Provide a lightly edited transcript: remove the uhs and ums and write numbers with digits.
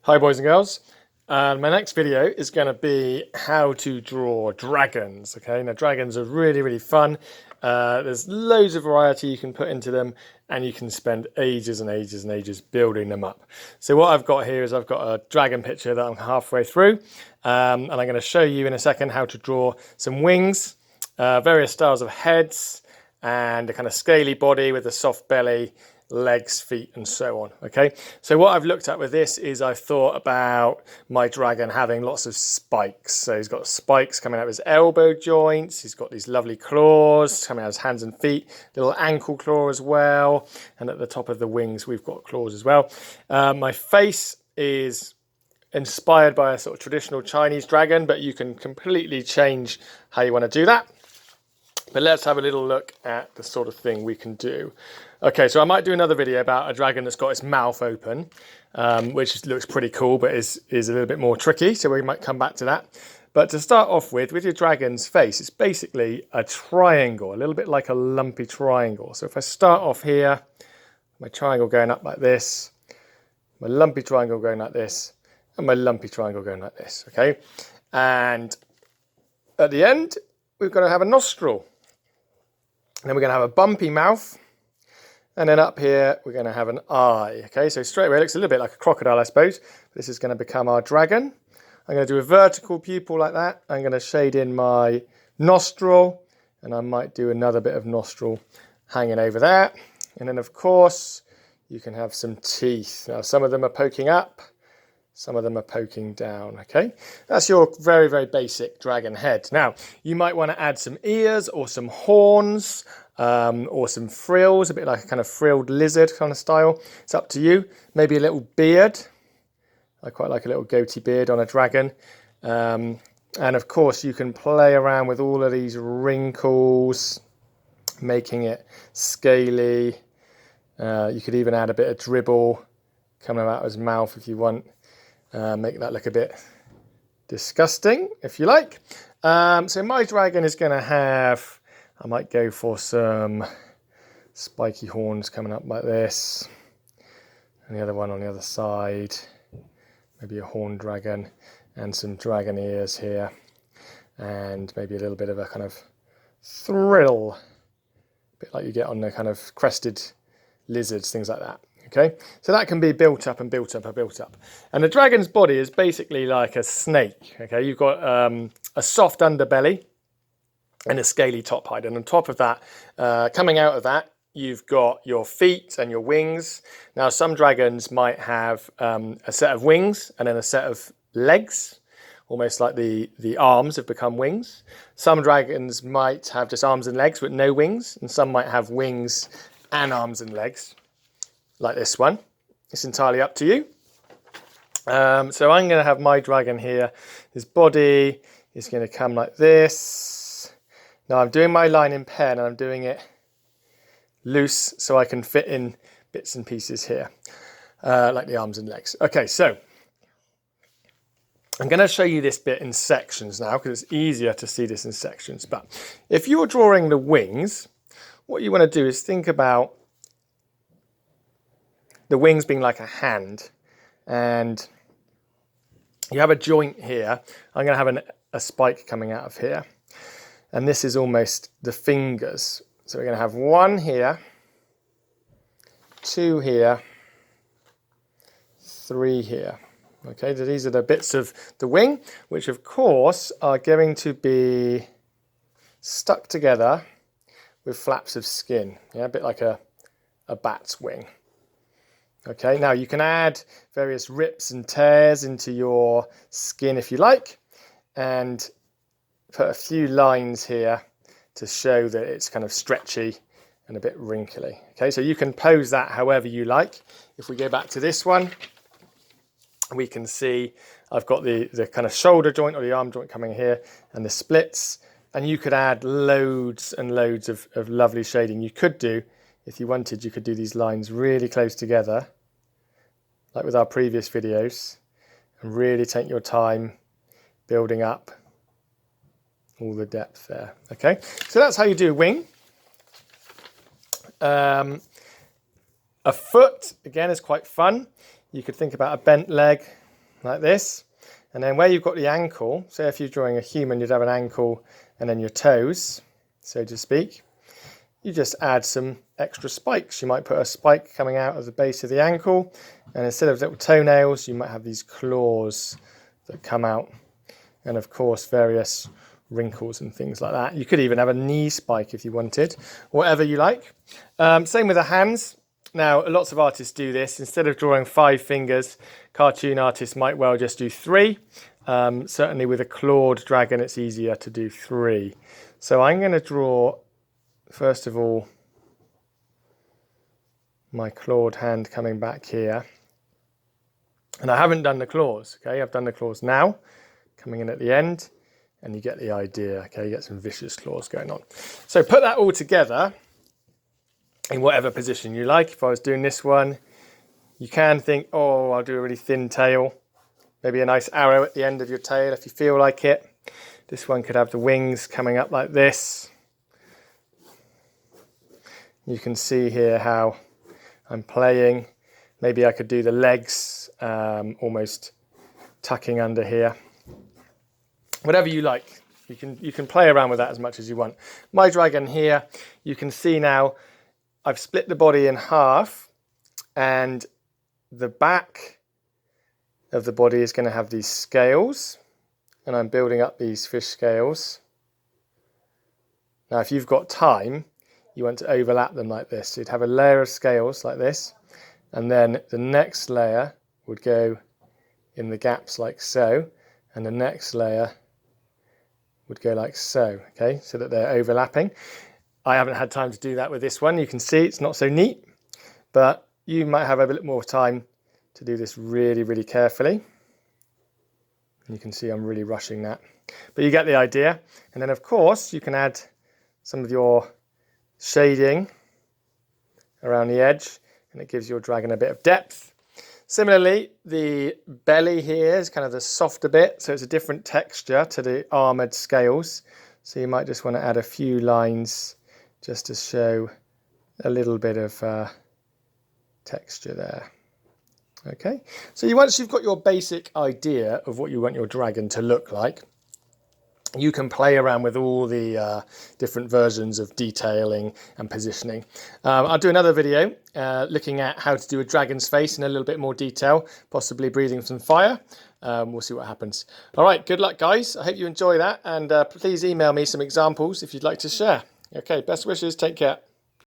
Hi boys and girls, and my next video is going to be how to draw dragons. Okay, now dragons are really fun. There's loads of variety you can put into them, and you can spend ages and ages building them up. So what I've got here is I've got a dragon picture that I'm halfway through, and I'm going to show you in a second how to draw some wings, various styles of heads, and a kind of scaly body with a soft belly, legs, feet, and so on. Okay, so what I've looked at with this is I've thought about my dragon having lots of spikes. So he's got spikes coming out of his elbow joints, he's got these lovely claws coming out of his hands and feet, little ankle claw as well, and at the top of the wings we've got claws as well. My face is inspired by a sort of traditional Chinese dragon, but you can completely change how you want to do that. But let's have a little look at the sort of thing we can do. Okay, so I might do another video about a dragon that's got its mouth open, which looks pretty cool, but is a little bit more tricky, so we might come back to that. But to start off with your dragon's face, it's basically a triangle, a little bit like a lumpy triangle. So if I start off here, my triangle going up like this, my lumpy triangle going like this, and my lumpy triangle going like this, okay? And at the end, we've got to have a nostril. And then we're going to have a bumpy mouth. And then up here, we're going to have an eye. Okay, so straight away, it looks a little bit like a crocodile, I suppose. This is going to become our dragon. I'm going to do a vertical pupil like that. I'm going to shade in my nostril. And I might do another bit of nostril hanging over there. And then, of course, you can have some teeth. Now, some of them are poking up. Some of them are poking down, okay? That's your very basic dragon head. Now, you might want to add some ears or some horns or some frills, a bit like a kind of frilled lizard kind of style. It's up to you. Maybe a little beard. I quite like a little goatee beard on a dragon. And of course, you can play around with all of these wrinkles, making it scaly. You could even add a bit of dribble coming out of his mouth if you want. Make that look a bit disgusting, if you like. So my dragon is going to have, I might go for some spiky horns coming up like this. And the other one on the other side. Maybe a horned dragon and some dragon ears here. And maybe a little bit of a kind of thrill. A bit like you get on the kind of crested lizards, things like that. Okay, so that can be built up and built up and built up. And the dragon's body is basically like a snake. Okay, you've got a soft underbelly and a scaly top hide. And on top of that, coming out of that, you've got your feet and your wings. Now, some dragons might have a set of wings and then a set of legs, almost like the arms have become wings. Some dragons might have just arms and legs with no wings, and some might have wings and arms and legs, like this one. It's entirely up to you. So I'm going to have my dragon here. His body is going to come like this. Now I'm doing my line in pen and I'm doing it loose so I can fit in bits and pieces here, like the arms and legs. Okay, so I'm going to show you this bit in sections now because it's easier to see this in sections. But if you're drawing the wings, what you want to do is think about the wings being like a hand, and you have a joint here. I'm going to have a spike coming out of here, and this is almost the fingers. So we're going to have one here, two here, three here. Okay, so these are the bits of the wing, which of course are going to be stuck together with flaps of skin. Yeah, a bit like a bat's wing. Okay, now you can add various rips and tears into your skin if you like, and put a few lines here to show that it's kind of stretchy and a bit wrinkly. Okay, so you can pose that however you like. If we go back to this one, we can see I've got the kind of shoulder joint or the arm joint coming here and the splits, and you could add loads and loads of lovely shading. You could do, if you wanted, you could do these lines really close together, like with our previous videos, and really take your time building up all the depth there. Okay, so that's how you do a wing. A foot, again, is quite fun. You could think about a bent leg, like this. And then where you've got the ankle, say if you're drawing a human, you'd have an ankle and then your toes, so to speak. You just add some extra spikes. You might put a spike coming out of the base of the ankle, and instead of little toenails, you might have these claws that come out, and of course various wrinkles and things like that. You could even have a knee spike if you wanted, whatever you like. Same with the hands. Now, lots of artists do this. Instead of drawing 5 fingers, cartoon artists might well just do 3. Certainly with a clawed dragon, it's easier to do 3. So I'm going to draw, first of all, my clawed hand coming back here. And I haven't done the claws, okay? I've done the claws now, coming in at the end, and you get the idea, okay? You get some vicious claws going on. So put that all together in whatever position you like. If I was doing this one, you can think, oh, I'll do a really thin tail. Maybe a nice arrow at the end of your tail if you feel like it. This one could have the wings coming up like this. You can see here how I'm playing. Maybe I could do the legs almost tucking under here. Whatever you like. You can play around with that as much as you want. My dragon here, you can see now I've split the body in half, and the back of the body is going to have these scales, and I'm building up these fish scales. Now, if you've got time, you want to overlap them like this. So you'd have a layer of scales like this, and then the next layer would go in the gaps like so, and the next layer would go like so, okay, so that they're overlapping. I haven't had time to do that with this one. You can see it's not so neat, but you might have a bit more time to do this really, really carefully. You can see I'm really rushing that, but you get the idea. And then of course you can add some of your shading around the edge, and it gives your dragon a bit of depth. Similarly, the belly here is kind of the softer bit, so it's a different texture to the armoured scales. So you might just want to add a few lines just to show a little bit of texture there. Okay, so once you've got your basic idea of what you want your dragon to look like, you can play around with all the different versions of detailing and positioning. I'll do another video looking at how to do a dragon's face in a little bit more detail, possibly breathing some fire. We'll see what happens. All right, good luck, guys. I hope you enjoy that, and please email me some examples if you'd like to share. Okay, best wishes. Take care.